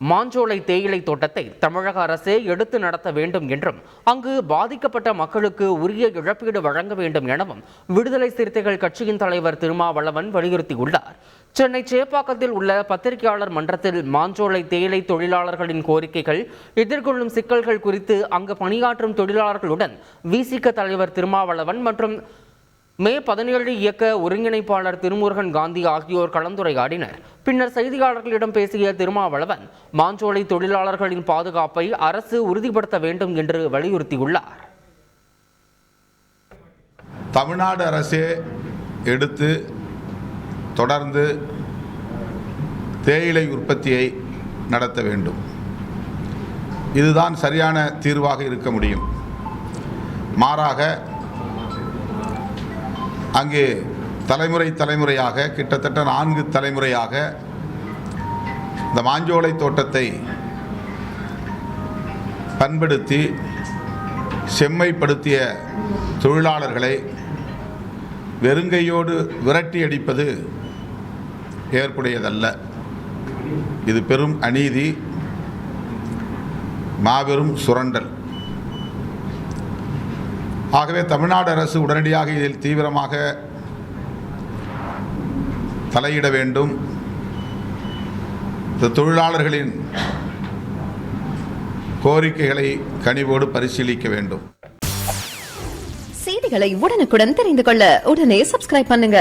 மாஞ்சோலை தேயிலை தோட்டத்தை தமிழக அரசே எடுத்து நடத்த வேண்டும் என்றும் அங்கு பாதிக்கப்பட்ட மக்களுக்கு உரிய இழப்பீடு வழங்க வேண்டும் எனவும் விடுதலை சிறுத்தைகள் கட்சியின் தலைவர் திருமாவளவன் வலியுறுத்தியுள்ளார். சென்னை சேப்பாக்கத்தில் உள்ள பத்திரிகையாளர் மன்றத்தில் மாஞ்சோலை தேயிலை தொழிலாளர்களின் கோரிக்கைகள், எதிர்கொள்ளும் சிக்கல்கள் குறித்து அங்கு பணியாற்றும் தொழிலாளர்களுடன் விசிக தலைவர் திருமாவளவன் மற்றும் மே 17 இயக்க ஒருங்கிணைப்பாளர் திருமுருகன் காந்தி ஆகியோர் கலந்துரையாடினர். பின்னர் செய்தியாளர்களிடம் பேசிய திருமாவளவன், மாஞ்சோலை தொழிலாளர்களின் பாதுகாப்பை அரசு உறுதிப்படுத்த வேண்டும் என்று வலியுறுத்தியுள்ளார். தமிழ்நாடு அரசே எடுத்து தொடர்ந்து தேயிலை உற்பத்தியை நடத்த வேண்டும். இதுதான் சரியான தீர்வாக இருக்க முடியும். மாறாக அங்கே தலைமுறையாக கிட்டத்தட்ட 4 தலைமுறையாக இந்த மாஞ்சோலை தோட்டத்தை பண்படுத்தி செம்மைப்படுத்திய தொழிலாளர்களை வெறுங்கையோடு விரட்டி அடிப்பது ஏற்புடையதல்ல. இது பெரும் அநீதி, மாபெரும் சுரண்டல். ஆகவே தமிழ்நாடு அரசு உடனடியாக இதில் தீவிரமாக தலையிட வேண்டும். இந்த தொழிலாளர்களின் கோரிக்கைகளை கனிவோடு பரிசீலிக்க வேண்டும். செய்திகளை உடனுக்குடன் தெரிந்து கொள்ள உடனே சப்ஸ்கிரைப் பண்ணுங்க.